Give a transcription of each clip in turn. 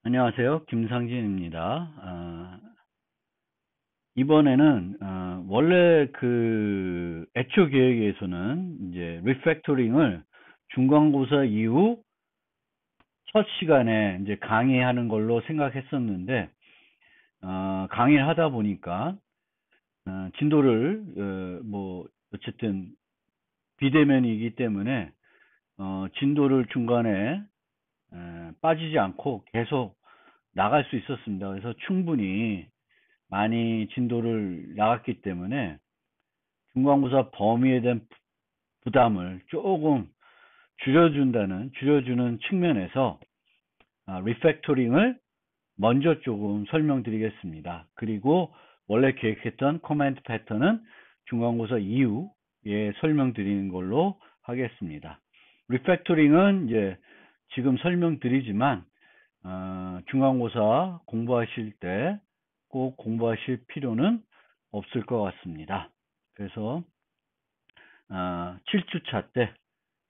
안녕하세요. 김상진입니다. 이번에는 원래 그 애초 계획에서는 이제 리팩토링을 중간고사 이후 첫 시간에 이제 강의하는 걸로 생각했었는데 강의를 하다 보니까 진도를 뭐 어쨌든 비대면이기 때문에 진도를 중간에 빠지지 않고 계속 나갈 수 있었습니다. 그래서 충분히 많이 진도를 나갔기 때문에 중간고사 범위에 대한 부담을 조금 줄여주는 측면에서 리팩토링을 먼저 조금 설명드리겠습니다. 그리고 원래 계획했던 커맨드 패턴은 중간고사 이후에 설명드리는 걸로 하겠습니다. 리팩토링은 이제 지금 설명드리지만 중간고사 공부하실 때 꼭 공부하실 필요는 없을 것 같습니다. 그래서 7주차 때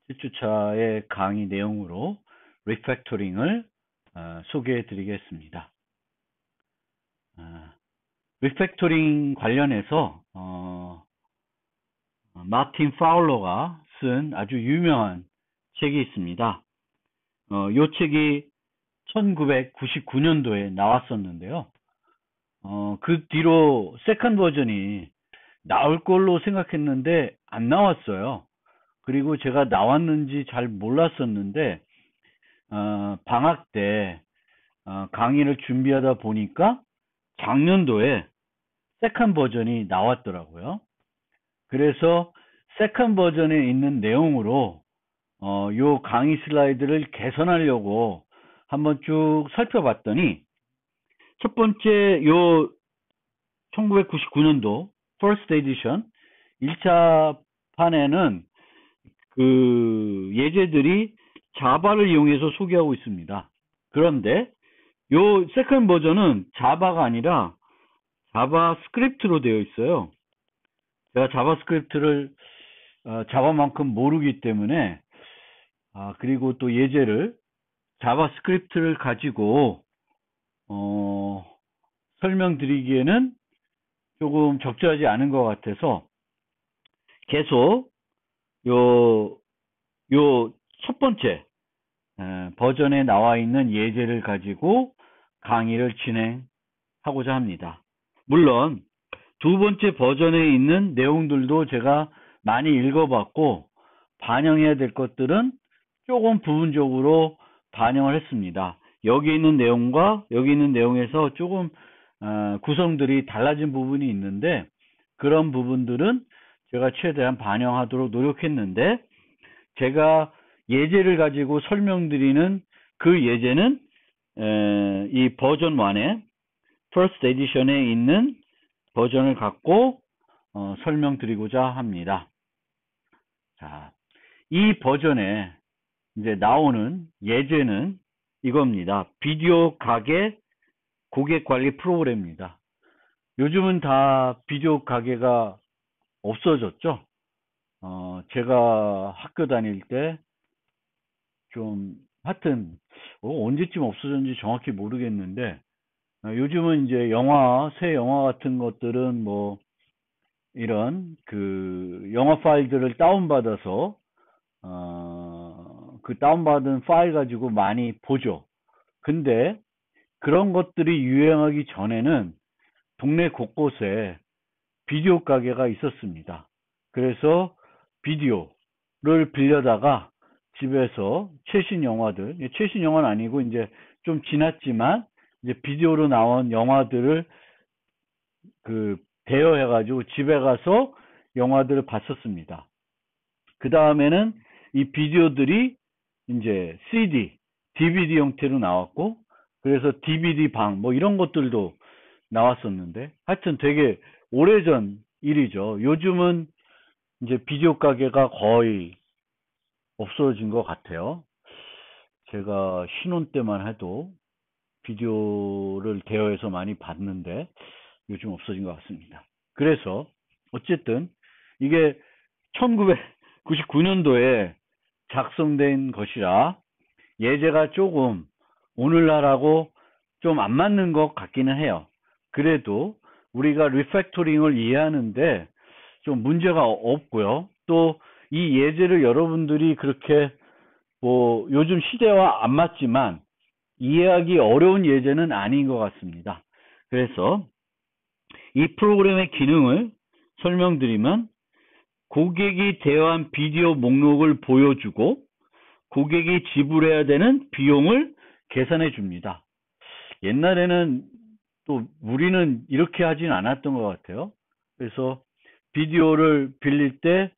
7주차의 강의 내용으로 리팩토링을 소개해 드리겠습니다. 리팩토링 관련해서 마틴 파울러가 쓴 아주 유명한 책이 있습니다. 이 책이 1999년도에 나왔었는데요. 그 뒤로 세컨 버전이 나올 걸로 생각했는데 안 나왔어요. 그리고 제가 나왔는지 잘 몰랐었는데 방학 때 강의를 준비하다 보니까 작년도에 세컨 버전이 나왔더라고요. 그래서 세컨 버전에 있는 내용으로 요 강의 슬라이드를 개선하려고 한번 쭉 살펴봤더니 첫 번째 요 1999년도 First Edition 1차 판에는 그 예제들이 자바를 이용해서 소개하고 있습니다. 그런데 요 세컨 버전은 자바가 아니라 자바스크립트로 되어 있어요. 제가 자바스크립트를 자바만큼 모르기 때문에 그리고 또 예제를 자바스크립트를 가지고 설명드리기에는 조금 적절하지 않은 것 같아서 계속 요 첫 번째 버전에 나와 있는 예제를 가지고 강의를 진행하고자 합니다. 물론 두 번째 버전에 있는 내용들도 제가 많이 읽어봤고 반영해야 될 것들은 조금 부분적으로 반영을 했습니다. 여기 있는 내용과 여기 있는 내용에서 조금 구성들이 달라진 부분이 있는데 그런 부분들은 제가 최대한 반영하도록 노력했는데 제가 예제를 가지고 설명드리는 그 예제는 이 버전 1의 First Edition에 있는 버전을 갖고 설명드리고자 합니다. 자, 이 버전에 이제 나오는 예제는 이겁니다. 비디오 가게 고객 관리 프로그램입니다. 요즘은 다 비디오 가게가 없어졌죠. 제가 학교 다닐 때 좀 하여튼 언제쯤 없어졌는지 정확히 모르겠는데 요즘은 이제 새 영화 같은 것들은 뭐 이런 그 영화 파일들을 다운받아서 그 다운받은 파일 가지고 많이 보죠. 근데 그런 것들이 유행하기 전에는 동네 곳곳에 비디오 가게가 있었습니다. 그래서 비디오를 빌려다가 집에서 최신 영화들, 최신 영화는 아니고 이제 좀 지났지만 이제 비디오로 나온 영화들을 그 대여해가지고 집에 가서 영화들을 봤었습니다. 그 다음에는 이 비디오들이 이제 CD, DVD 형태로 나왔고, 그래서 DVD 방, 뭐 이런 것들도 나왔었는데, 하여튼 되게 오래전 일이죠. 요즘은 이제 비디오 가게가 거의 없어진 것 같아요. 제가 신혼 때만 해도 비디오를 대여해서 많이 봤는데, 요즘 없어진 것 같습니다. 그래서, 어쨌든, 이게 1999년도에 작성된 것이라 예제가 조금 오늘날하고 좀 안 맞는 것 같기는 해요. 그래도 우리가 리팩토링을 이해하는데 좀 문제가 없고요. 또 이 예제를 여러분들이 그렇게 뭐 요즘 시대와 안 맞지만 이해하기 어려운 예제는 아닌 것 같습니다. 그래서 이 프로그램의 기능을 설명드리면 고객이 대여한 비디오 목록을 보여주고 고객이 지불해야 되는 비용을 계산해 줍니다. 옛날에는 또 우리는 이렇게 하진 않았던 것 같아요. 그래서 비디오를 빌릴 때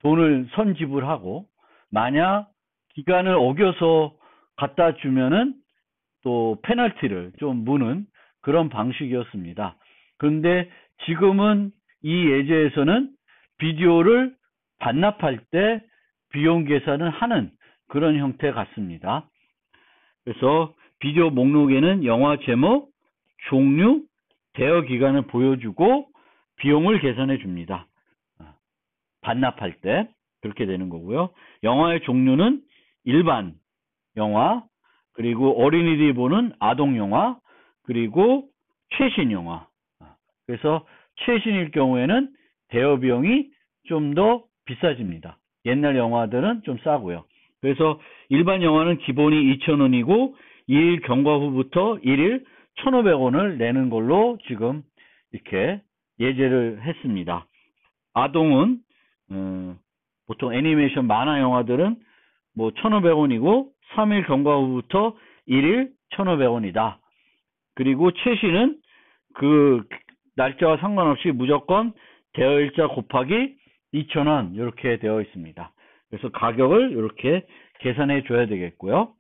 돈을 선지불하고 만약 기간을 어겨서 갖다 주면은 또 페널티를 좀 무는 그런 방식이었습니다. 그런데 지금은 이 예제에서는 비디오를 반납할 때 비용 계산을 하는 그런 형태 같습니다. 그래서 비디오 목록에는 영화 제목, 종류, 대여 기간을 보여주고 비용을 계산해 줍니다. 반납할 때 그렇게 되는 거고요. 영화의 종류는 일반 영화, 그리고 어린이들이 보는 아동 영화, 그리고 최신 영화. 그래서 최신일 경우에는 대여 비용이 좀 더 비싸집니다. 옛날 영화들은 좀 싸고요. 그래서 일반 영화는 기본이 2,000원이고 2일 경과 후부터 1일 1,500원을 내는 걸로 지금 이렇게 예제를 했습니다. 아동은 보통 애니메이션 만화 영화들은 뭐 1,500원이고 3일 경과 후부터 1일 1,500원이다. 그리고 최신은 그 날짜와 상관없이 무조건 대여일자 곱하기 2,000원 이렇게 되어 있습니다. 그래서 가격을 이렇게 계산해 줘야 되겠고요.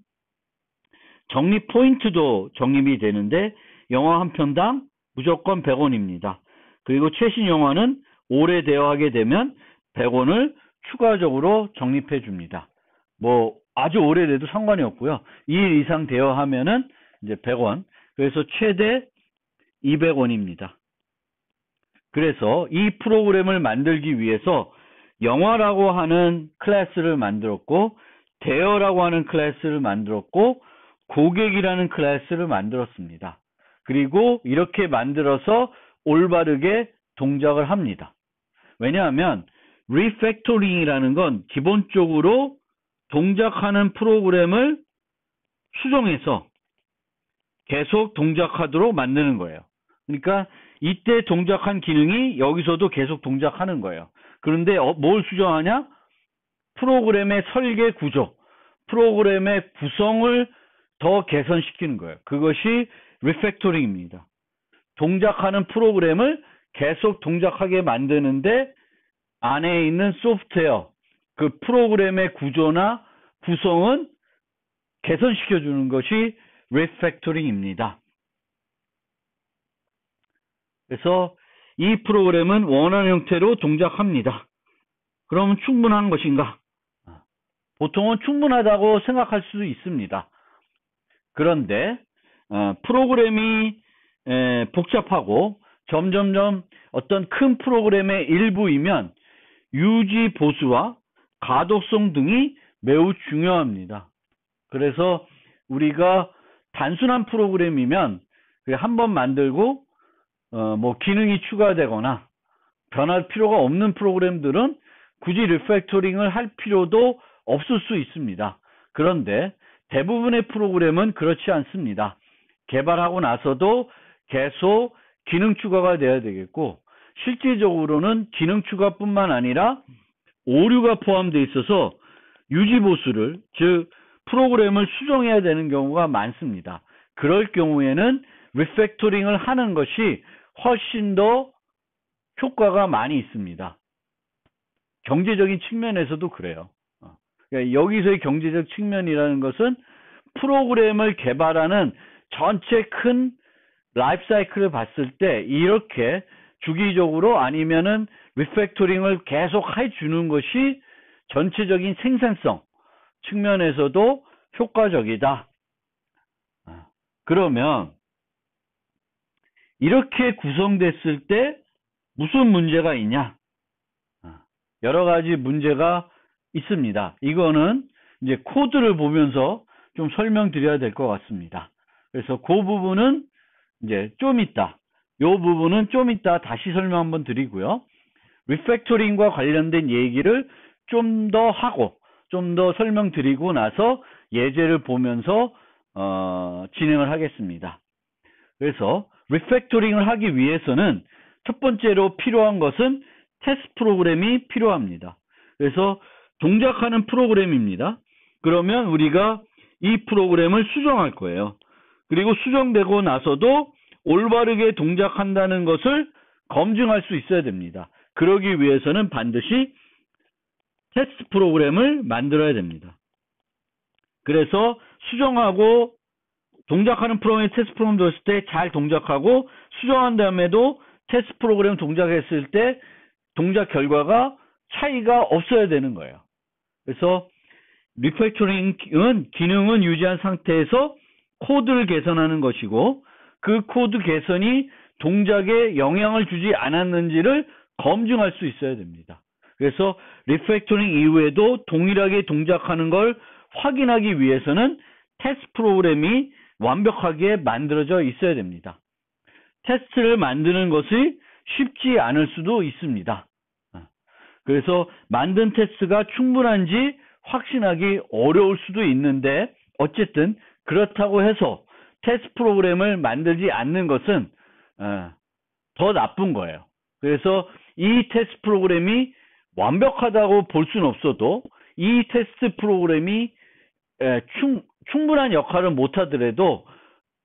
적립 포인트도 적립이 되는데 영화 한 편당 무조건 100원입니다. 그리고 최신 영화는 올해 대여하게 되면 100원을 추가적으로 적립해 줍니다. 뭐 아주 오래돼도 상관이 없고요. 2일 이상 대여하면은 이제 100원. 그래서 최대 200원입니다. 그래서 이 프로그램을 만들기 위해서 영화라고 하는 클래스를 만들었고 대여라고 하는 클래스를 만들었고 고객이라는 클래스를 만들었습니다. 그리고 이렇게 만들어서 올바르게 동작을 합니다. 왜냐하면 리팩토링이라는 건 기본적으로 동작하는 프로그램을 수정해서 계속 동작하도록 만드는 거예요. 그러니까 이때 동작한 기능이 여기서도 계속 동작하는 거예요. 그런데 뭘 수정하냐? 프로그램의 설계 구조, 프로그램의 구성을 더 개선시키는 거예요. 그것이 리팩토링입니다. 동작하는 프로그램을 계속 동작하게 만드는데 안에 있는 소프트웨어, 그 프로그램의 구조나 구성은 개선시켜주는 것이 리팩토링입니다. 그래서 이 프로그램은 원하는 형태로 동작합니다. 그러면 충분한 것인가? 보통은 충분하다고 생각할 수도 있습니다. 그런데 프로그램이 복잡하고 점점점 어떤 큰 프로그램의 일부이면 유지 보수와 가독성 등이 매우 중요합니다. 그래서 우리가 단순한 프로그램이면 한 번 만들고 뭐 기능이 추가되거나 변할 필요가 없는 프로그램들은 굳이 리팩토링을 할 필요도 없을 수 있습니다. 그런데 대부분의 프로그램은 그렇지 않습니다. 개발하고 나서도 계속 기능 추가가 돼야 되겠고 실질적으로는 기능 추가뿐만 아니라 오류가 포함되어 있어서 유지 보수를 즉 프로그램을 수정해야 되는 경우가 많습니다. 그럴 경우에는 리팩토링을 하는 것이 훨씬 더 효과가 많이 있습니다. 경제적인 측면에서도 그래요. 그러니까 여기서의 경제적 측면이라는 것은 프로그램을 개발하는 전체 큰 라이프 사이클을 봤을 때 이렇게 주기적으로 아니면은 리팩토링을 계속 해주는 것이 전체적인 생산성 측면에서도 효과적이다. 그러면 이렇게 구성됐을 때 무슨 문제가 있냐? 여러 가지 문제가 있습니다. 이거는 이제 코드를 보면서 좀 설명드려야 될 것 같습니다. 그래서 그 부분은 이제 좀 이따, 요 부분은 좀 이따 다시 설명 한번 드리고요. 리팩토링과 관련된 얘기를 좀 더 하고, 좀 더 설명드리고 나서 예제를 보면서 진행을 하겠습니다. 그래서 리팩토링을 하기 위해서는 첫 번째로 필요한 것은 테스트 프로그램이 필요합니다. 그래서 동작하는 프로그램입니다. 그러면 우리가 이 프로그램을 수정할 거예요. 그리고 수정되고 나서도 올바르게 동작한다는 것을 검증할 수 있어야 됩니다. 그러기 위해서는 반드시 테스트 프로그램을 만들어야 됩니다. 그래서 수정하고 동작하는 프로그램에 테스트 프로그램 넣었을 때 잘 동작하고 수정한 다음에도 테스트 프로그램 동작했을 때 동작 결과가 차이가 없어야 되는 거예요. 그래서 리팩토링은 기능은 유지한 상태에서 코드를 개선하는 것이고 그 코드 개선이 동작에 영향을 주지 않았는지를 검증할 수 있어야 됩니다. 그래서 리팩토링 이후에도 동일하게 동작하는 걸 확인하기 위해서는 테스트 프로그램이 완벽하게 만들어져 있어야 됩니다. 테스트를 만드는 것이 쉽지 않을 수도 있습니다. 그래서 만든 테스트가 충분한지 확신하기 어려울 수도 있는데 어쨌든 그렇다고 해서 테스트 프로그램을 만들지 않는 것은 더 나쁜 거예요. 그래서 이 테스트 프로그램이 완벽하다고 볼 수는 없어도 이 테스트 프로그램이 충분한 역할을 못하더라도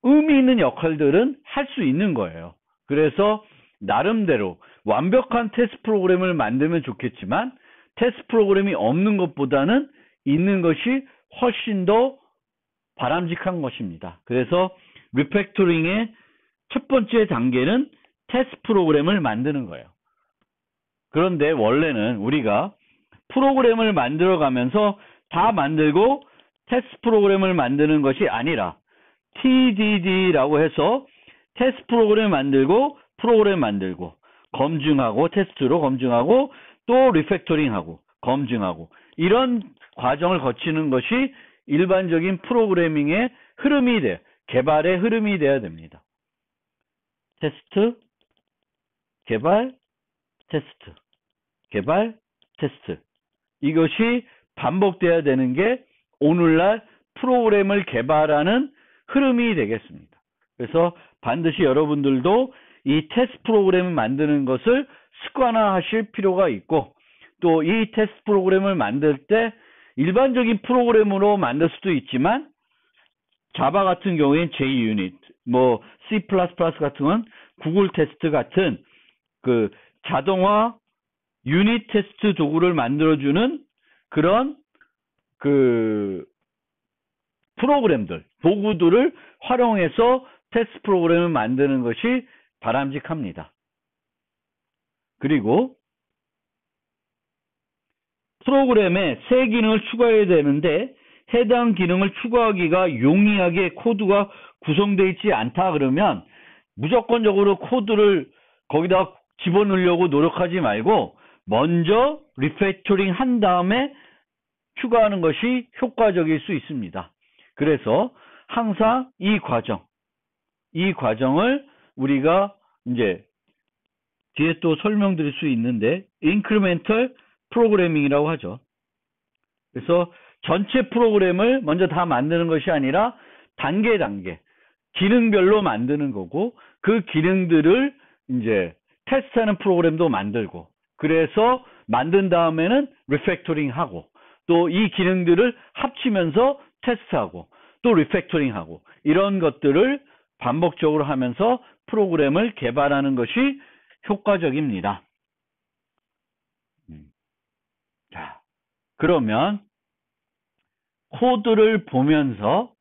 의미 있는 역할들은 할 수 있는 거예요. 그래서 나름대로 완벽한 테스트 프로그램을 만들면 좋겠지만 테스트 프로그램이 없는 것보다는 있는 것이 훨씬 더 바람직한 것입니다. 그래서 리팩토링의 첫 번째 단계는 테스트 프로그램을 만드는 거예요. 그런데 원래는 우리가 프로그램을 만들어 가면서 다 만들고 테스트 프로그램을 만드는 것이 아니라 TDD라고 해서 테스트 프로그램 만들고 프로그램 만들고 검증하고 테스트로 검증하고 또 리팩토링하고 검증하고 이런 과정을 거치는 것이 일반적인 프로그래밍의 흐름이 돼요. 개발의 흐름이 돼야 됩니다. 테스트, 개발, 테스트, 개발, 테스트. 이것이 반복돼야 되는 게 오늘날 프로그램을 개발하는 흐름이 되겠습니다. 그래서 반드시 여러분들도 이 테스트 프로그램을 만드는 것을 습관화하실 필요가 있고 또 이 테스트 프로그램을 만들 때 일반적인 프로그램으로 만들 수도 있지만 자바 같은 경우엔 JUnit, 뭐 C++ 같은 건 구글 테스트 같은 그 자동화 유닛 테스트 도구를 만들어주는 그런 그 프로그램들, 도구들을 활용해서 테스트 프로그램을 만드는 것이 바람직합니다. 그리고 프로그램에 새 기능을 추가해야 되는데 해당 기능을 추가하기가 용이하게 코드가 구성되어 있지 않다 그러면 무조건적으로 코드를 거기다 집어넣으려고 노력하지 말고 먼저 리팩토링 한 다음에 추가하는 것이 효과적일 수 있습니다. 그래서 항상 이 과정을 우리가 이제 뒤에 또 설명드릴 수 있는데 incremental 프로그래밍이라고 하죠. 그래서 전체 프로그램을 먼저 다 만드는 것이 아니라 단계 기능별로 만드는 거고 그 기능들을 이제 테스트하는 프로그램도 만들고 그래서 만든 다음에는 리팩토링 하고 또 이 기능들을 합치면서 테스트하고 또 리팩토링 하고 이런 것들을 반복적으로 하면서 프로그램을 개발하는 것이 효과적입니다. 자, 그러면 코드를 보면서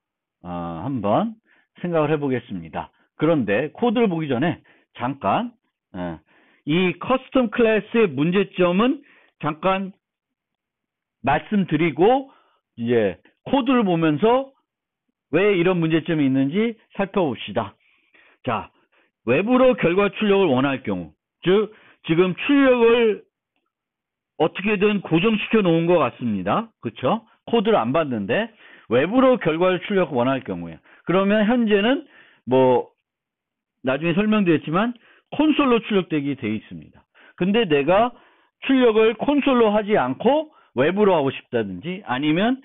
한번 생각을 해보겠습니다. 그런데 코드를 보기 전에 잠깐 이 커스텀 클래스의 문제점은 잠깐 말씀드리고 이제 코드를 보면서 왜 이런 문제점이 있는지 살펴봅시다. 자, 외부로 결과 출력을 원할 경우, 즉 지금 출력을 어떻게든 고정시켜 놓은 것 같습니다. 그렇죠? 코드를 안 봤는데 외부로 결과를 출력 원할 경우에 그러면 현재는 뭐 나중에 설명드렸지만 콘솔로 출력되게 돼 있습니다. 근데 내가 출력을 콘솔로 하지 않고 외부로 하고 싶다든지 아니면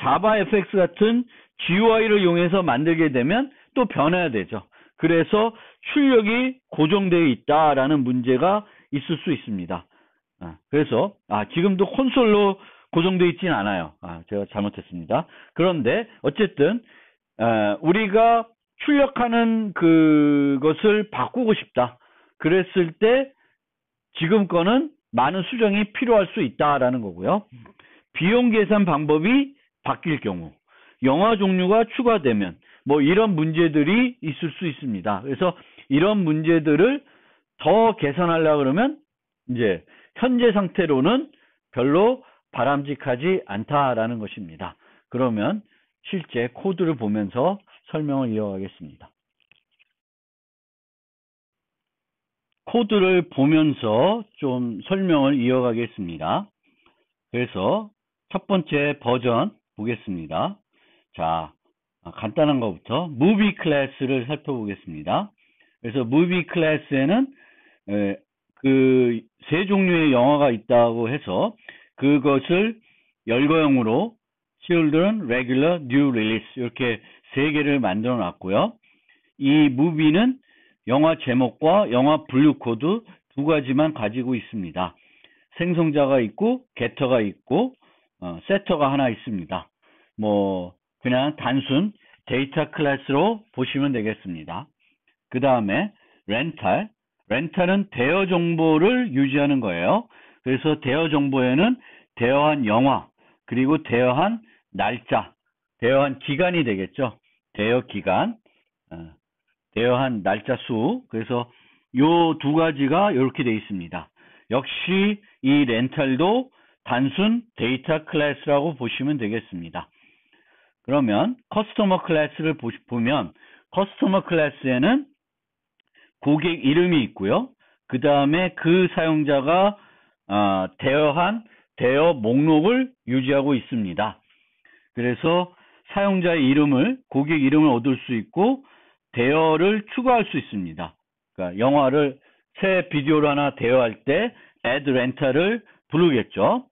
자바 FX 같은 GUI를 이용해서 만들게 되면 또 변해야 되죠. 그래서 출력이 고정되어 있다라는 문제가 있을 수 있습니다. 그래서 지금도 콘솔로 고정되어 있지는 않아요. 제가 잘못했습니다. 그런데 어쨌든 우리가 출력하는 그것을 바꾸고 싶다. 그랬을 때 지금 거는 많은 수정이 필요할 수 있다라는 거고요. 비용 계산 방법이 바뀔 경우, 영화 종류가 추가되면 뭐 이런 문제들이 있을 수 있습니다. 그래서 이런 문제들을 더 개선하려고 그러면 이제 현재 상태로는 별로 바람직하지 않다라는 것입니다. 그러면 실제 코드를 보면서 설명을 이어가겠습니다. 코드를 보면서 좀 설명을 이어가겠습니다. 그래서 첫 번째 버전 보겠습니다. 자, 간단한 것부터 무비 클래스를 살펴보겠습니다. 그래서 무비 클래스에는 그 세 종류의 영화가 있다고 해서 그것을 열거형으로 Children, Regular, New Release 이렇게 세 개를 만들어 놨고요. 이 무비는 영화 제목과 영화 분류 코드 두 가지만 가지고 있습니다. 생성자가 있고 게터가 있고 세터가 하나 있습니다. 뭐 그냥 단순 데이터 클래스로 보시면 되겠습니다. 그 다음에 렌탈은 대여 정보를 유지하는 거예요. 그래서 대여 정보에는 대여한 영화 그리고 대여한 날짜, 대여한 기간이 되겠죠. 대여 기간, 대여한 날짜 수. 그래서 요 두 가지가 이렇게 되어 있습니다. 역시 이 렌탈도 단순 데이터 클래스라고 보시면 되겠습니다. 그러면 커스터머 클래스를 보면 커스터머 클래스에는 고객 이름이 있고요. 그 다음에 그 사용자가 대여한 대여 목록을 유지하고 있습니다. 그래서 사용자의 이름을, 고객 이름을 얻을 수 있고 대여를 추가할 수 있습니다. 그러니까 영화를 새 비디오를 하나 대여할 때 add rental을 부르겠죠.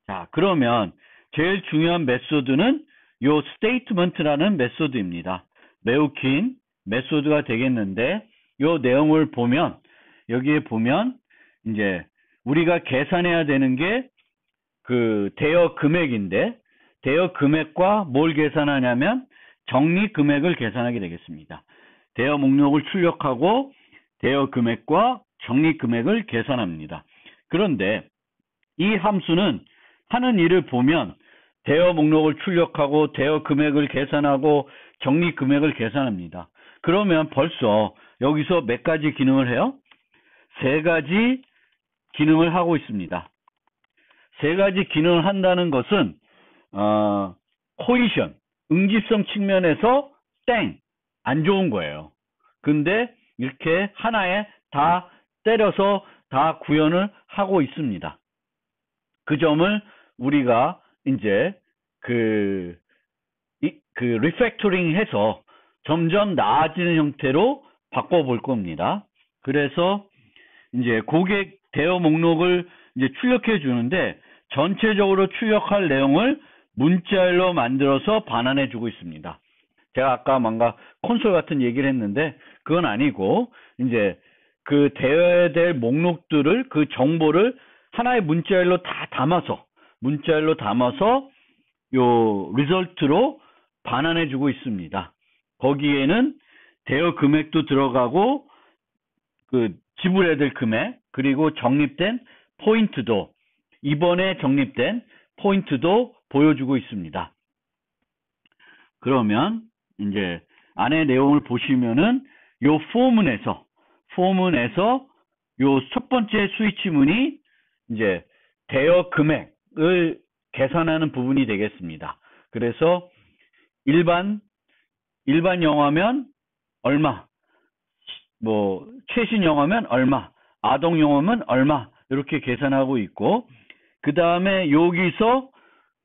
자, 그러면 제일 중요한 메소드는 요 statement라는 메소드입니다. 매우 긴 메소드가 되겠는데 요 내용을 보면 여기에 보면 이제 우리가 계산해야 되는 게 그 대여 금액인데 대여 금액과 뭘 계산하냐면 적립 금액을 계산하게 되겠습니다. 대여 목록을 출력하고 대여 금액과 적립 금액을 계산합니다. 그런데 이 함수는 하는 일을 보면 대여 목록을 출력하고 대여 금액을 계산하고 적립 금액을 계산합니다. 그러면 벌써 여기서 몇 가지 기능을 해요? 세 가지 기능을 하고 있습니다. 세 가지 기능을 한다는 것은 코이션, 응집성 측면에서 안 좋은 거예요. 근데 이렇게 하나에 다 때려서 다 구현을 하고 있습니다. 그 점을 우리가 이제 리팩토링 해서 점점 나아지는 형태로 바꿔볼 겁니다. 그래서 이제 고객 대여 목록을 이제 출력해 주는데 전체적으로 출력할 내용을 문자열로 만들어서 반환해 주고 있습니다. 제가 아까 뭔가 콘솔 같은 얘기를 했는데 그건 아니고 이제 그 대여해야 될 목록들을 그 정보를 하나의 문자열로 다 담아서 요 리설트로 반환해 주고 있습니다. 거기에는 대여 금액도 들어가고 그 지불해야 될 금액 그리고 적립된 포인트도 이번에 적립된 포인트도 보여주고 있습니다. 그러면 이제 안에 내용을 보시면은 요 포문에서 요 첫 번째 스위치문이 이제 대여 금액을 계산하는 부분이 되겠습니다. 그래서 일반 영화면 얼마, 뭐 최신 영화면 얼마, 아동 영화면 얼마 이렇게 계산하고 있고 그 다음에 여기서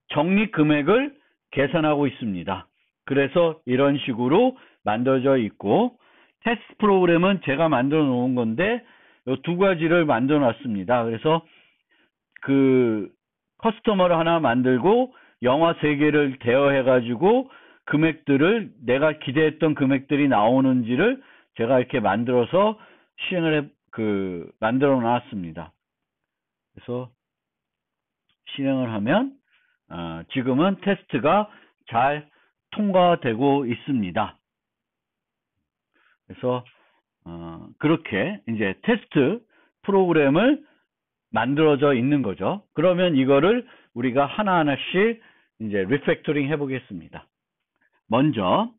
적립 금액을 계산하고 있습니다. 그래서 이런 식으로 만들어져 있고, 테스트 프로그램은 제가 만들어 놓은 건데 이 두 가지를 만들어 놨습니다. 그래서 그 커스터머를 하나 만들고 영화 3개를 대여해 가지고 금액들을 내가 기대했던 금액들이 나오는지를 제가 이렇게 만들어서 만들어 놨습니다. 그래서 실행을 하면 지금은 테스트가 잘 통과되고 있습니다. 그래서 그렇게 이제 테스트 프로그램을 만들어져 있는 거죠. 그러면 이거를 우리가 하나하나씩 이제 리팩토링 해보겠습니다. 먼저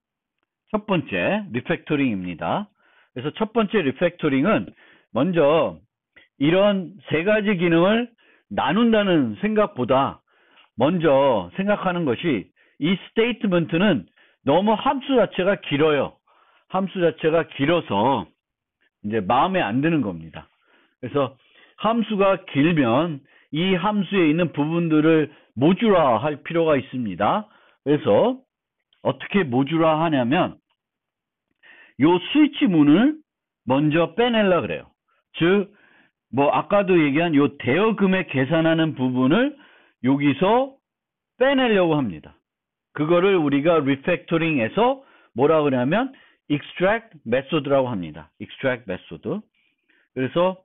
첫 번째 리팩토링입니다. 그래서 첫 번째 리팩토링은 먼저 이런 3가지 기능을 나눈다는 생각보다 먼저 생각하는 것이, 이 스테이트먼트는 너무 함수 자체가 길어요. 함수 자체가 길어서 이제 마음에 안 드는 겁니다. 그래서 함수가 길면 이 함수에 있는 부분들을 모듈화할 필요가 있습니다. 그래서 어떻게 모듈화하냐면 요 스위치 문을 먼저 빼내려 그래요. 즉 아까도 얘기한 요 대여 금액 계산하는 부분을 여기서 빼내려고 합니다. 그거를 우리가 리팩토링에서 뭐라 그러냐면 extract method라고 합니다. extract method. 그래서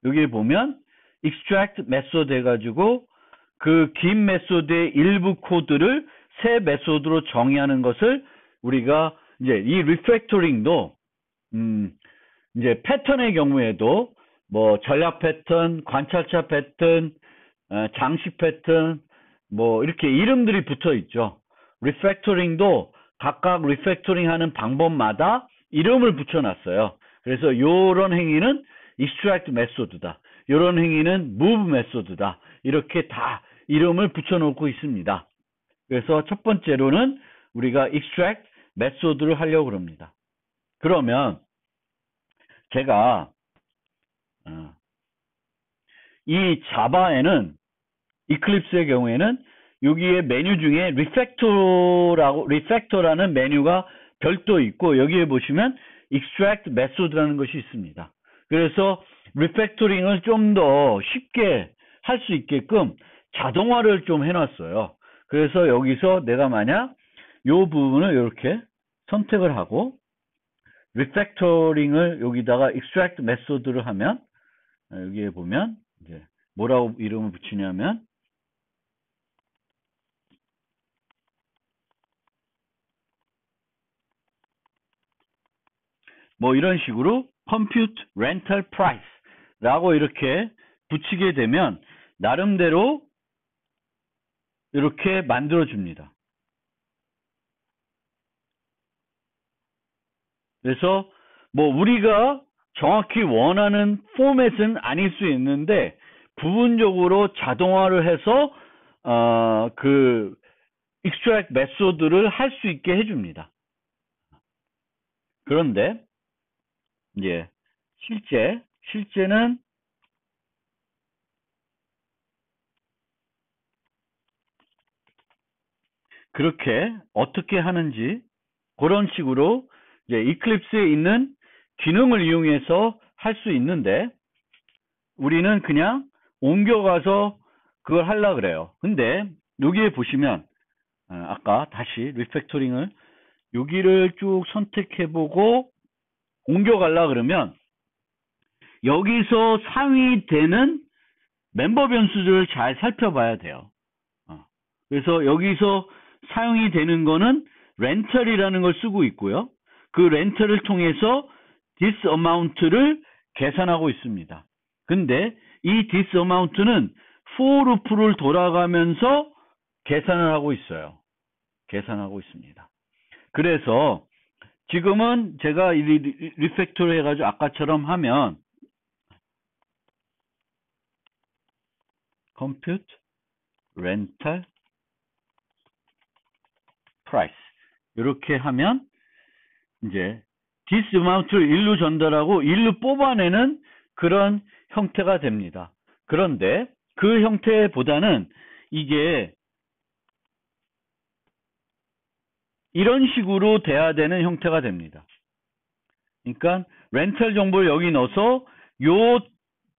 여기 보면 extract method 해가지고 그 긴 메소드의 일부 코드를 새 메소드로 정의하는 것을 우리가 이제 이 리팩토링도 이제 패턴의 경우에도 전략 패턴, 관찰차 패턴, 장식 패턴 이렇게 이름들이 붙어 있죠. 리팩토링도 각각 리팩토링 하는 방법마다 이름을 붙여놨어요. 그래서 이런 행위는 extract method다. 이런 행위는 move method다. 이렇게 다 이름을 붙여놓고 있습니다. 그래서 첫 번째로는 우리가 extract method를 하려고 그럽니다. 그러면 제가 이 자바에는 이클립스의 경우에는 여기에 메뉴 중에 리팩터라는 메뉴가 별도 있고, 여기에 보시면 extract method라는 것이 있습니다. 그래서 리팩토링을 좀 더 쉽게 할 수 있게끔 자동화를 좀 해놨어요. 그래서 여기서 내가 만약 이 부분을 이렇게 선택을 하고 리팩토링을 여기다가 extract method를 하면, 여기에 보면 이제 뭐라고 이름을 붙이냐면 이런 식으로 compute rental price 라고 이렇게 붙이게 되면 나름대로 이렇게 만들어 줍니다. 그래서 우리가 정확히 원하는 포맷은 아닐 수 있는데 부분적으로 자동화를 해서 그 extract method를 할 수 있게 해줍니다. 그런데 이제 실제는 그렇게 어떻게 하는지 그런 식으로 이제 이클립스에 있는 기능을 이용해서 할 수 있는데 우리는 그냥 옮겨가서 그걸 하려고 그래요. 근데 여기에 보시면 아까 다시 리팩토링을 여기를 쭉 선택해보고 옮겨가려고 그러면 여기서 상위되는 멤버 변수들을 잘 살펴봐야 돼요. 그래서 여기서 사용이 되는 거는 렌털이라는 걸 쓰고 있고요. 그 렌털을 통해서 this amount를 계산하고 있습니다. 근데 이 this amount는 for loop를 돌아가면서 계산을 하고 있어요. 계산하고 있습니다. 그래서 지금은 제가 리팩토를 해가지고 아까처럼 하면 compute rental price 이렇게 하면 이제 this amount를 일로 전달하고 일로 뽑아내는 그런 형태가 됩니다. 그런데 그 형태보다는 이게 이런 식으로 돼야 되는 형태가 됩니다. 그러니까 렌탈 정보를 여기 넣어서 요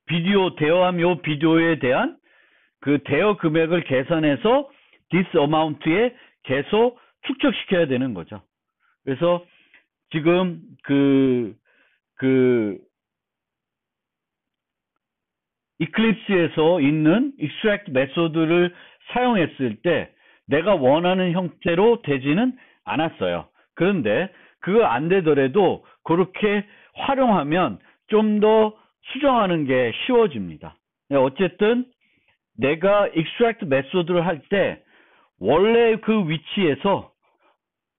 비디오 대여함 요 비디오에 대한 그 대여 금액을 계산해서 this amount에 계속 축적시켜야 되는 거죠. 그래서 지금 이클립스에서 있는 extract 메소드를 사용했을 때 내가 원하는 형태로 되지는 않았어요. 그런데 그거 안 되더라도 그렇게 활용하면 좀 더 수정하는 게 쉬워집니다. 어쨌든 내가 extract 메소드를 할 때 원래 그 위치에서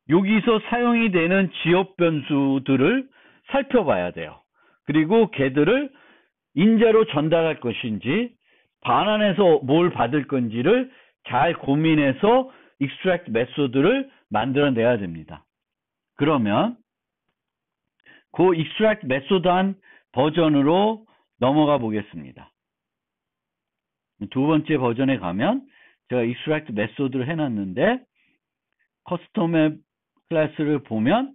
여기서 사용이 되는 지역 변수들을 살펴봐야 돼요. 그리고 걔들을 인자로 전달할 것인지 반환해서 뭘 받을 건지를 잘 고민해서 extract 메소드를 만들어내야 됩니다. 그러면 그 extract 메소드한 버전으로 넘어가 보겠습니다. 두 번째 버전에 가면 제가 extract 메소드를 해놨는데 커스텀 앱 클래스를 보면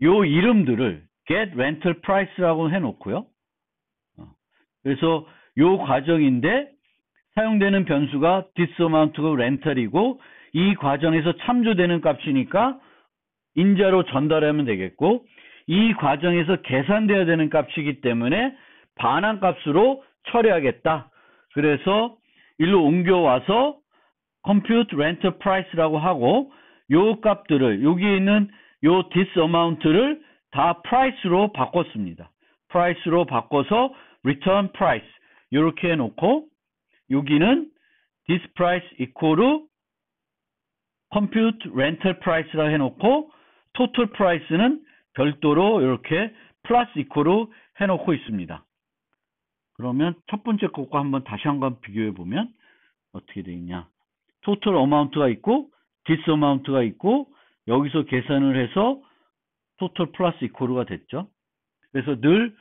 요 이름들을 get rental price라고 해놓고요. 그래서 요 과정인데 사용되는 변수가 this amount가 렌탈이고 이 과정에서 참조되는 값이니까 인자로 전달하면 되겠고 이 과정에서 계산돼야 되는 값이기 때문에 반환 값으로 처리하겠다. 그래서 일로 옮겨와서 compute rental price라고 하고 요 값들을 여기 있는 요 this amount를 다 price로 바꿨습니다. price로 바꿔서 return price 이렇게 해놓고 여기는 this price equal compute rental price라 해놓고 total price는 별도로 이렇게 plus equal로 해놓고 있습니다. 그러면 첫 번째 것과 한번 다시 한번 비교해 보면 어떻게 되어 있냐. total amount가 있고 this amount가 있고 여기서 계산을 해서 total plus equal가 됐죠. 그래서 늘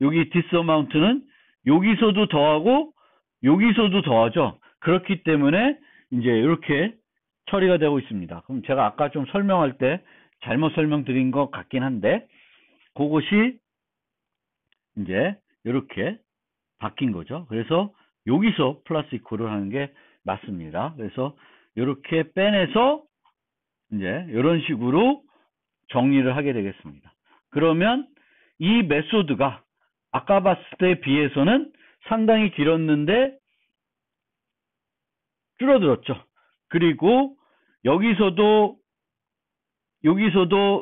여기 this amount는 여기서도 더하고 여기서도 더하죠. 그렇기 때문에 이제 이렇게 처리가 되고 있습니다. 그럼 제가 아까 좀 설명할 때 잘못 설명드린 것 같긴 한데 그것이 이제 이렇게 바뀐 거죠. 그래서 여기서 플러스 이퀄을 하는 게 맞습니다. 그래서 이렇게 빼내서 이제 이런 식으로 정리를 하게 되겠습니다. 그러면 이 메소드가 아까 봤을 때에 비해서는 상당히 길었는데 줄어들었죠. 그리고 여기서도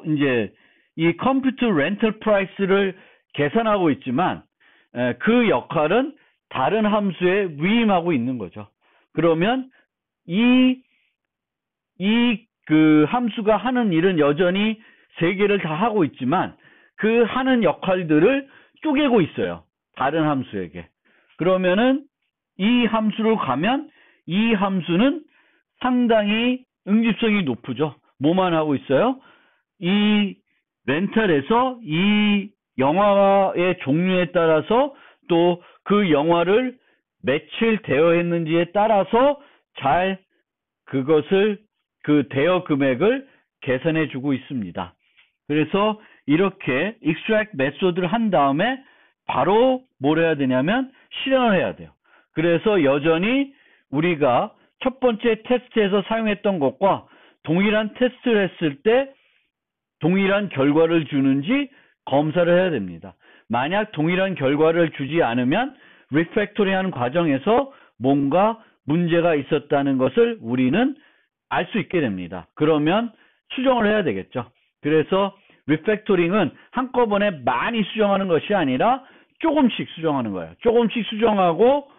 이제 이 컴퓨터 렌털 프라이스를 계산하고 있지만 그 역할은 다른 함수에 위임하고 있는 거죠. 그러면 그 함수가 하는 일은 여전히 세 개를 다 하고 있지만 그 하는 역할들을 쪼개고 있어요. 다른 함수에게. 그러면은 이 함수로 가면 이 함수는 상당히 응집성이 높죠. 뭐만 하고 있어요? 이 렌탈에서 이 영화의 종류에 따라서 또 그 영화를 며칠 대여했는지에 따라서 잘 그것을 그 대여 금액을 계산해 주고 있습니다. 그래서 이렇게 extract 메소드를 한 다음에 바로 뭘 해야 되냐면 실행을 해야 돼요. 그래서 여전히 우리가 첫 번째 테스트에서 사용했던 것과 동일한 테스트를 했을 때 동일한 결과를 주는지 검사를 해야 됩니다. 만약 동일한 결과를 주지 않으면 리팩토링하는 과정에서 뭔가 문제가 있었다는 것을 우리는 알 수 있게 됩니다. 그러면 수정을 해야 되겠죠. 그래서 리팩토링은 한꺼번에 많이 수정하는 것이 아니라 조금씩 수정하는 거예요. 조금씩 수정하고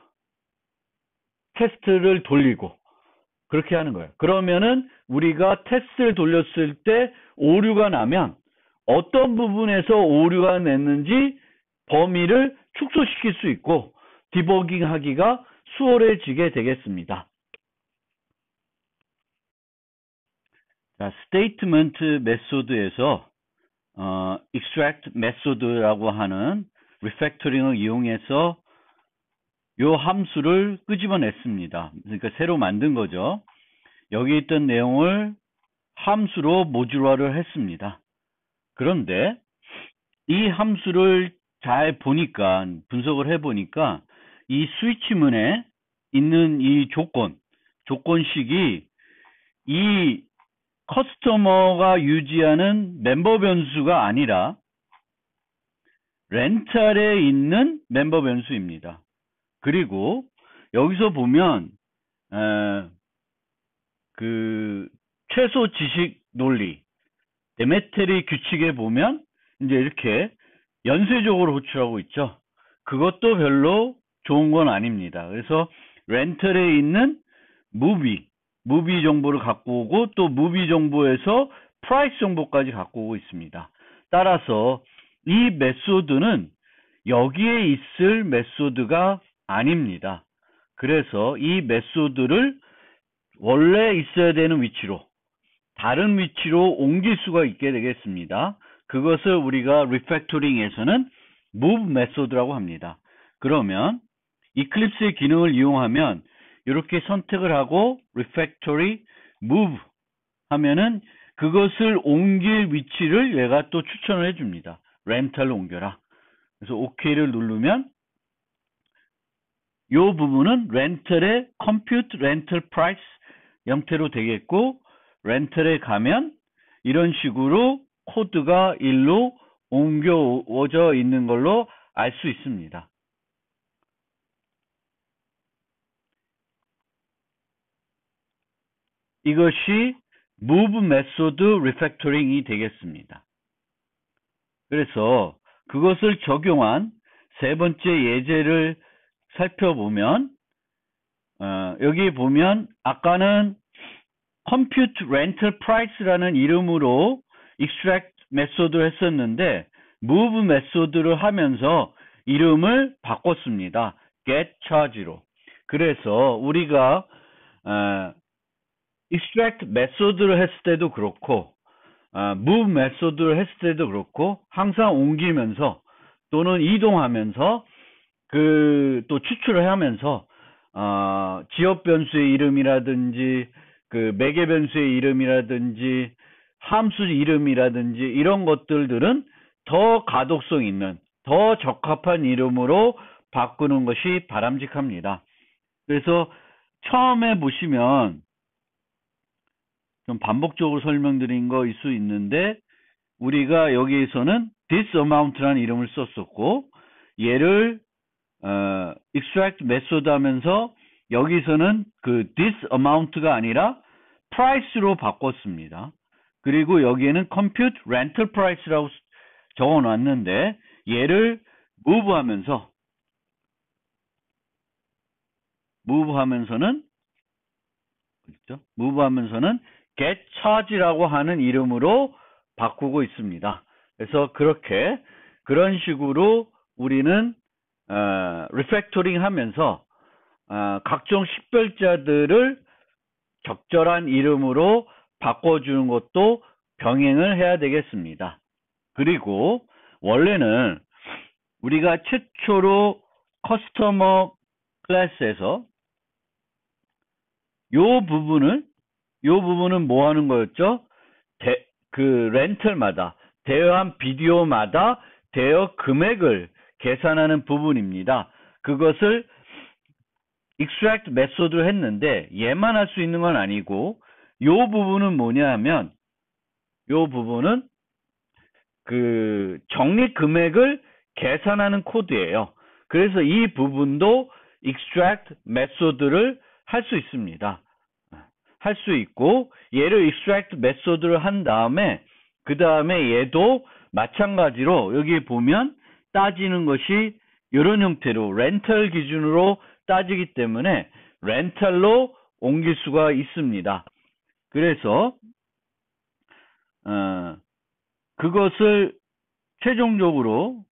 테스트를 돌리고 그렇게 하는 거예요. 그러면은 우리가 테스트를 돌렸을 때 오류가 나면 어떤 부분에서 오류가 냈는지 범위를 축소시킬 수 있고 디버깅 하기가 수월해지게 되겠습니다. 자, 스테이트먼트 메소드에서 extract 메소드라고 하는 리팩토링을 이용해서 요 함수를 끄집어냈습니다. 그러니까 새로 만든 거죠. 여기 있던 내용을 함수로 모듈화를 했습니다. 그런데 이 함수를 잘 보니까, 분석을 해보니까 이 스위치문에 있는 이 조건식이 이 커스터머가 유지하는 멤버 변수가 아니라 렌탈에 있는 멤버 변수입니다. 그리고 여기서 보면 그 최소 지식 논리, 데메테리 규칙에 보면 이제 이렇게 연쇄적으로 호출하고 있죠. 그것도 별로 좋은 건 아닙니다. 그래서 렌털에 있는 무비 정보를 갖고 오고 또 무비 정보에서 프라이스 정보까지 갖고 오고 있습니다. 따라서 이 메소드는 여기에 있을 메소드가 아닙니다. 그래서 이 메소드를 원래 있어야 되는 위치로, 다른 위치로 옮길 수가 있게 되겠습니다. 그것을 우리가 리팩토링에서는 move 메소드라고 합니다. 그러면 이클립스의 기능을 이용하면 이렇게 선택을 하고 refactory move 하면은 그것을 옮길 위치를 얘가 또 추천을 해줍니다. 렌탈로 옮겨라. 그래서 OK를 누르면 이 부분은 렌털의 compute rental price 형태로 되겠고, 렌털에 가면 이런 식으로 코드가 일로 옮겨져 있는 걸로 알 수 있습니다. 이것이 move 메소드 리팩토링이 되겠습니다. 그래서 그것을 적용한 세 번째 예제를 살펴보면 여기 보면 아까는 compute rental price라는 이름으로 extract 메소드를 했었는데 move 메소드를 하면서 이름을 바꿨습니다. get charge로. 그래서 우리가 extract 메소드를 했을 때도 그렇고 move 메소드를 했을 때도 그렇고 항상 옮기면서 또는 이동하면서 또 추출을 하면서 지역 변수의 이름이라든지 그 매개 변수의 이름이라든지 함수 이름이라든지 이런 것들은 더 가독성 있는, 더 적합한 이름으로 바꾸는 것이 바람직합니다. 그래서 처음에 보시면 좀 반복적으로 설명드린 거일 수 있는데 우리가 여기에서는 this amount라는 이름을 썼었고 얘를 extract 메소드 하면서 여기서는 그 this amount가 아니라 price로 바꿨습니다. 그리고 여기에는 compute rental price라고 적어 놨는데 얘를 move 하면서는 get charge라고 하는 이름으로 바꾸고 있습니다. 그래서 그런 식으로 우리는 리팩토링 하면서 각종 식별자들을 적절한 이름으로 바꿔주는 것도 병행을 해야 되겠습니다. 그리고 원래는 우리가 최초로 커스터머 클래스에서 요 부분은 뭐 하는 거였죠? 그 렌털마다, 대여한 비디오마다 대여 금액을 계산하는 부분입니다. 그것을 extract 메소드로 했는데 얘만 할 수 있는 건 아니고 요 부분은 뭐냐 하면 요 부분은 그 적립 금액을 계산하는 코드예요. 그래서 이 부분도 extract 메소드를 할 수 있습니다. 할 수 있고 얘를 extract 메소드를 한 다음에 그 다음에 얘도 마찬가지로 여기 보면 따지는 것이 이런 형태로 렌털 기준으로 따지기 때문에 렌털로 옮길 수가 있습니다. 그래서 그것을 최종적으로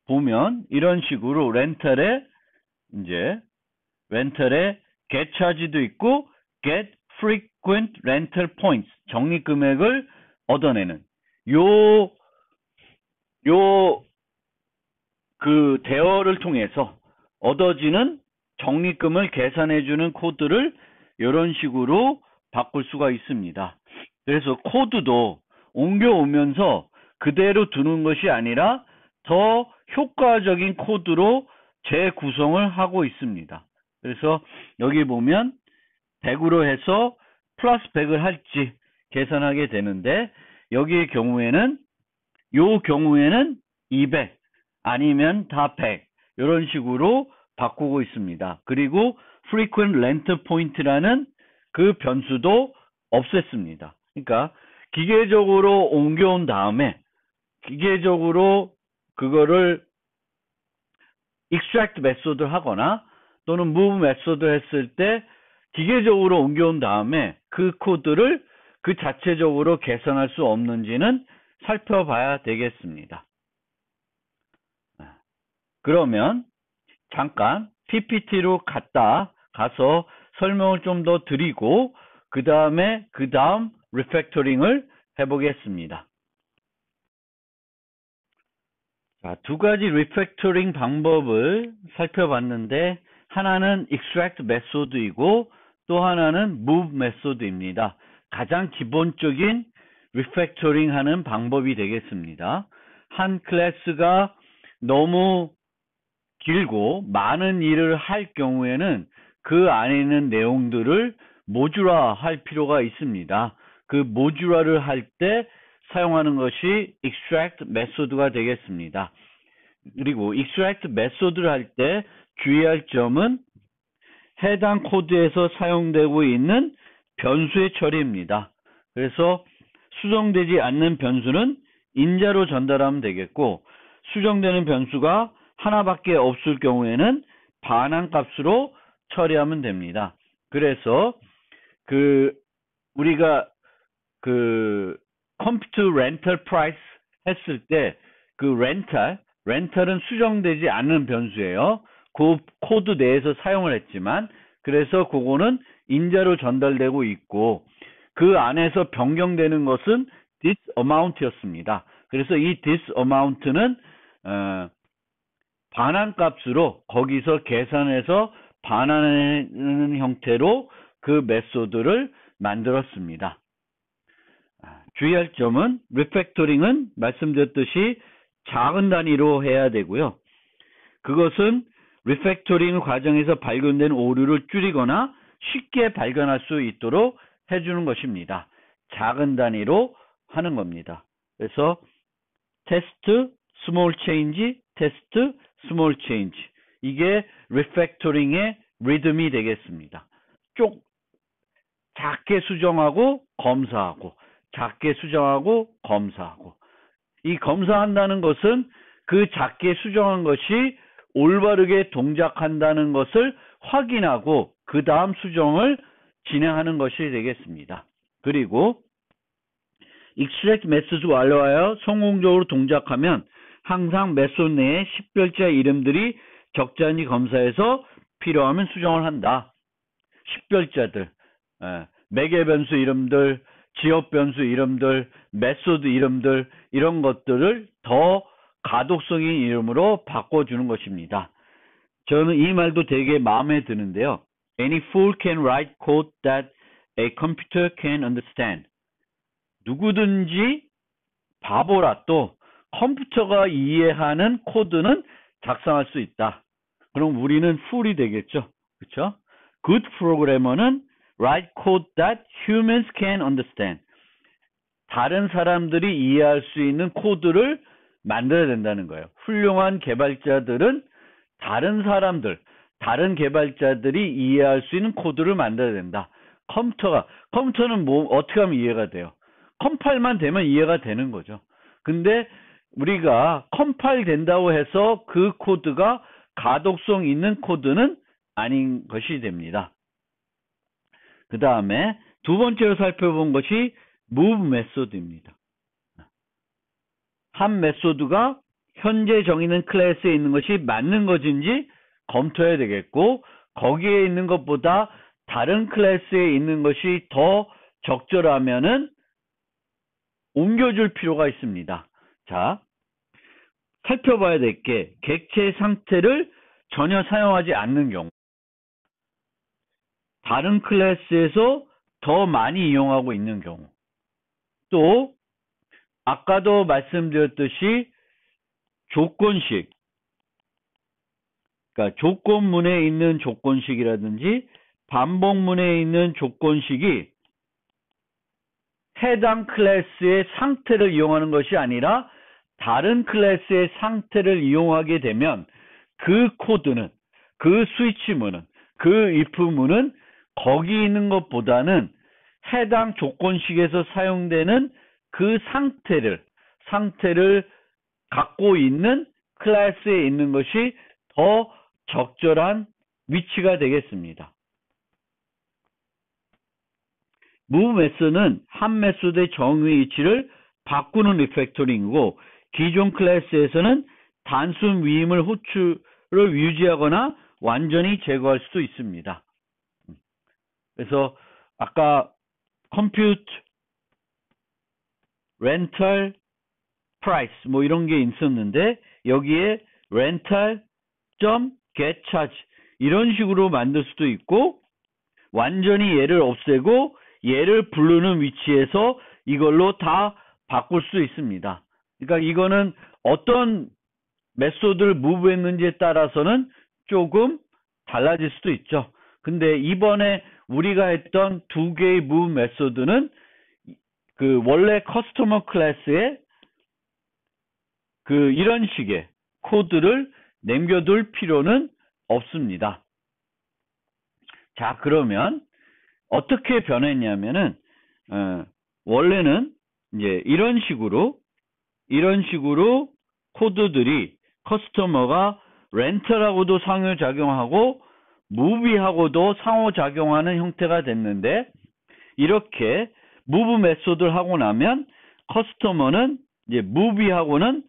보면 이런 식으로 렌털에 get charge도 있고 get frequent rental points 적립 금액을 얻어내는 그 대여를 통해서 얻어지는 적립금을 계산해주는 코드를 이런 식으로 바꿀 수가 있습니다. 그래서 코드도 옮겨오면서 그대로 두는 것이 아니라 더 효과적인 코드로 재구성을 하고 있습니다. 그래서 여기 보면 100으로 해서 플러스 100을 할지 계산하게 되는데 여기의 경우에는 200 아니면 다 100 이런 식으로 바꾸고 있습니다. 그리고 frequent length point라는 그 변수도 없앴습니다. 그러니까 기계적으로 옮겨온 다음에 기계적으로 그거를 extract 메소드를 하거나 또는 move 메소드를 했을 때 기계적으로 옮겨온 다음에 그 코드를 그 자체적으로 개선할 수 없는지는 살펴봐야 되겠습니다. 그러면 잠깐 PPT로 가서 설명을 좀 더 드리고 그 다음 리팩토링을 해보겠습니다. 자, 두 가지 리팩토링 방법을 살펴봤는데 하나는 extract 메소드이고 또 하나는 move 메소드입니다. 가장 기본적인 리팩토링 하는 방법이 되겠습니다. 한 클래스가 너무 길고 많은 일을 할 경우에는 그 안에 있는 내용들을 모듈화 할 필요가 있습니다. 그 모듈화를 할 때 사용하는 것이 extract 메소드가 되겠습니다. 그리고 extract 메소드를 할 때 주의할 점은 해당 코드에서 사용되고 있는 변수의 처리입니다. 그래서 수정되지 않는 변수는 인자로 전달하면 되겠고 수정되는 변수가 하나밖에 없을 경우에는 반환값으로 처리하면 됩니다. 그래서 우리가 컴퓨터 렌탈 프라이스 했을 때 렌탈은 수정되지 않는 변수예요. 그 코드 내에서 사용을 했지만 그래서 그거는 인자로 전달되고 있고 그 안에서 변경되는 것은 this amount였습니다. 그래서 이 this amount는 반환값으로 거기서 계산해서 반환하는 형태로 그 메소드를 만들었습니다. 주의할 점은 리팩토링은 말씀드렸듯이 작은 단위로 해야 되고요. 그것은 리팩토링 과정에서 발견된 오류를 줄이거나 쉽게 발견할 수 있도록 해주는 것입니다. 작은 단위로 하는 겁니다. 그래서 테스트, 스몰 체인지, 테스트, 스몰 체인지 이게 리팩토링의 리듬이 되겠습니다. 작게 수정하고 검사하고 작게 수정하고 검사하고 이 검사한다는 것은 그 작게 수정한 것이 올바르게 동작한다는 것을 확인하고 그 다음 수정을 진행하는 것이 되겠습니다. 그리고 extract 메소드 완료하여 성공적으로 동작하면 항상 메소드 내에 식별자 이름들이 적절한지 검사해서 필요하면 수정을 한다. 식별자들, 매개 변수 이름들, 지역 변수 이름들, 메소드 이름들 이런 것들을 더 가독성인 이름으로 바꿔주는 것입니다. 저는 이 말도 되게 마음에 드는데요. Any fool can write code that a computer can understand. 누구든지 바보라도 컴퓨터가 이해하는 코드는 작성할 수 있다. 그럼 우리는 fool이 되겠죠. 그렇죠? Good programmer는 write code that humans can understand. 다른 사람들이 이해할 수 있는 코드를 만들어야 된다는 거예요. 훌륭한 개발자들은 다른 개발자들이 이해할 수 있는 코드를 만들어야 된다. 컴퓨터는 어떻게 하면 이해가 돼요? 컴파일만 되면 이해가 되는 거죠. 근데 우리가 컴파일 된다고 해서 그 코드가 가독성 있는 코드는 아닌 것이 됩니다. 그 다음에 두 번째로 살펴본 것이 move 메소드입니다. 한 메소드가 현재 정의는 클래스에 있는 것이 맞는 것인지 검토해야 되겠고 거기에 있는 것보다 다른 클래스에 있는 것이 더 적절하면은 옮겨줄 필요가 있습니다. 자, 살펴봐야 될 게 객체 상태를 전혀 사용하지 않는 경우 다른 클래스에서 더 많이 이용하고 있는 경우 또 아까도 말씀드렸듯이 조건식, 그러니까 조건문에 있는 조건식이라든지 반복문에 있는 조건식이 해당 클래스의 상태를 이용하는 것이 아니라 다른 클래스의 상태를 이용하게 되면 그 코드는, 그 스위치문은, 그 if문은 거기 있는 것보다는 해당 조건식에서 사용되는 그 상태를 갖고 있는 클래스에 있는 것이 더 적절한 위치가 되겠습니다. move 메소드는 한 메소드의 정의 위치를 바꾸는 리팩토링이고 기존 클래스에서는 단순 위임을 호출을 유지하거나 완전히 제거할 수도 있습니다. 그래서 아까 compute, rental, price 뭐 이런 게 있었는데 여기에 rental, get charge 이런 식으로 만들 수도 있고 완전히 얘를 없애고 얘를 부르는 위치에서 이걸로 다 바꿀 수 있습니다. 그러니까 이거는 어떤 메소드를 무브했는지에 따라서는 조금 달라질 수도 있죠. 근데 이번에 우리가 했던 두 개의 무브 메소드는 그 원래 커스터머 클래스에 그 이런 식의 코드를 남겨둘 필요는 없습니다. 자, 그러면 어떻게 변했냐면은 원래는 이제 이런 식으로 코드들이 커스터머가 렌터하고도 상호작용하고 무비하고도 상호작용하는 형태가 됐는데 이렇게 무브 메소드를 하고 나면 커스터머는 이제 무비하고는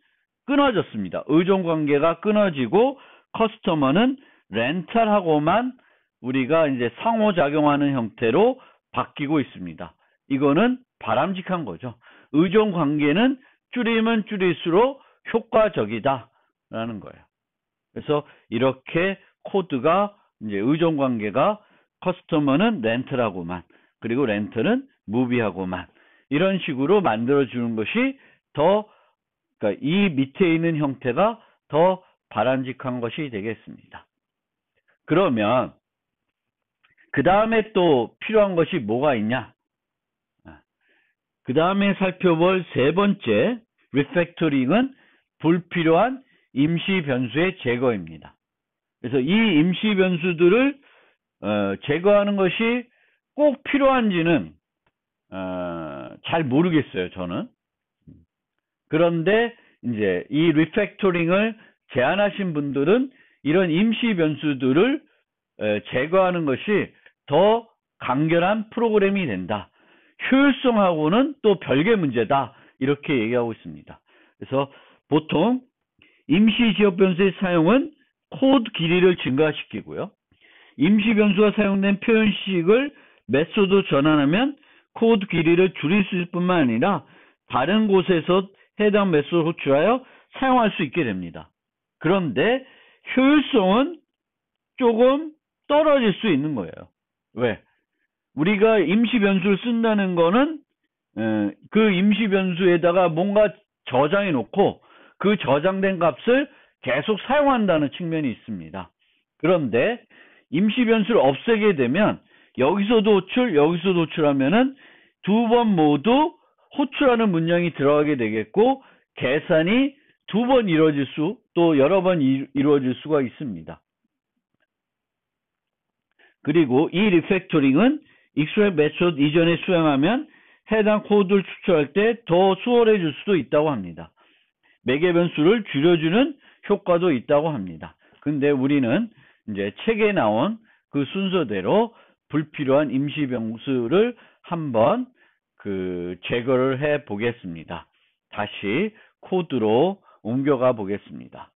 끊어졌습니다. 의존 관계가 끊어지고 커스터머는 렌탈하고만 우리가 이제 상호작용하는 형태로 바뀌고 있습니다. 이거는 바람직한 거죠. 의존 관계는 줄이면 줄일수록 효과적이다라는 거예요. 그래서 이렇게 코드가 이제 의존 관계가 커스터머는 렌트하고만 그리고 렌트는 무비하고만 이런 식으로 만들어주는 것이 더 그러니까 이 밑에 있는 형태가 더 바람직한 것이 되겠습니다. 그러면 그 다음에 또 필요한 것이 뭐가 있냐? 그 다음에 살펴볼 세 번째 리팩토링은 불필요한 임시 변수의 제거입니다. 그래서 이 임시 변수들을 제거하는 것이 꼭 필요한지는 잘 모르겠어요, 저는. 그런데 이제 이 리팩토링을 제안하신 분들은 이런 임시 변수들을 제거하는 것이 더 간결한 프로그램이 된다. 효율성하고는 또 별개 문제다. 이렇게 얘기하고 있습니다. 그래서 보통 임시 지역 변수의 사용은 코드 길이를 증가시키고요. 임시 변수가 사용된 표현식을 메소드 전환하면 코드 길이를 줄일 수 있을 뿐만 아니라 다른 곳에서 해당 메소드를 호출하여 사용할 수 있게 됩니다. 그런데 효율성은 조금 떨어질 수 있는 거예요. 왜? 우리가 임시 변수를 쓴다는 거는 그 임시 변수에다가 뭔가 저장해 놓고 그 저장된 값을 계속 사용한다는 측면이 있습니다. 그런데 임시 변수를 없애게 되면 여기서도 호출, 여기서도 호출하면은 두 번 모두 호출하는 문장이 들어가게 되겠고 계산이 두 번 이루어질 수, 또 여러 번 이루어질 수가 있습니다. 그리고 이 리팩토링은 익스트랙 메소드 이전에 수행하면 해당 코드를 추출할 때 더 수월해질 수도 있다고 합니다. 매개 변수를 줄여주는 효과도 있다고 합니다. 근데 우리는 이제 책에 나온 그 순서대로 불필요한 임시 변수를 한번 제거를 해 보겠습니다. 다시 코드로 옮겨가 보겠습니다.